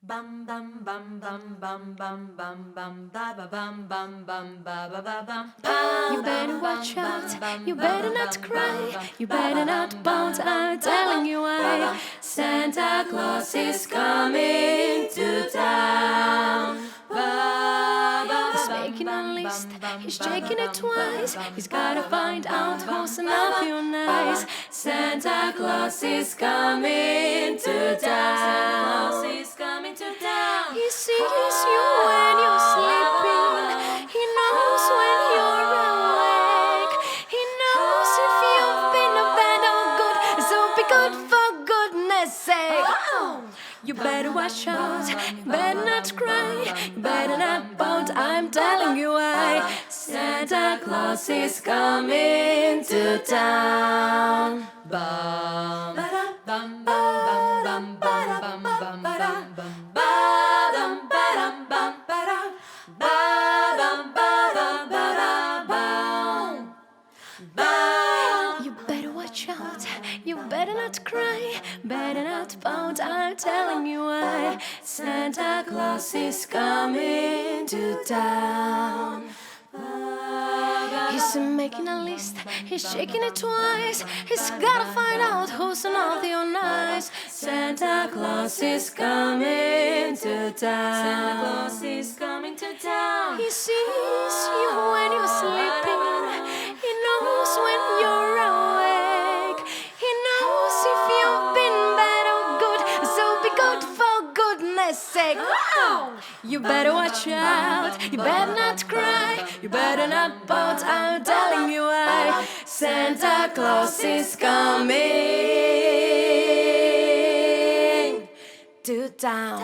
Bum bum bum bum bum bum bum bum ba ba bum bum bum ba ba ba bum. You better watch out, you better not cry, you better not pout, I'm telling you why. Santa Claus is coming to town. He's making a list, he's checking it twice. He's gotta find out who's enough you nice. Santa Claus is coming to town. He sees you when you're sleeping. He knows when you're awake. He knows if you've been bad or good. So be good for goodness sake. You better watch out. You better not cry. You better not pout. I'm telling you why. Santa Claus is coming to town. Bum bum bum bum bum bum bum bum bum bum ba-dum ba-dum bum ba-dum ba-dum ba-dum ba-dum bum. You better watch out, you better not cry, better not pout, I'm telling you why. Santa Claus is coming to town. He's making a list, he's checking it twice. He's gotta find out who's naughty or nice. Santa Claus is coming to town. Santa Claus is coming to town. He sees you when you're sleeping. He knows when you're awake. He knows if you've been bad or good. So be good for goodness sake. You better watch out. You better not cry. You better not pout. I'm telling you why. Santa Claus is coming to town.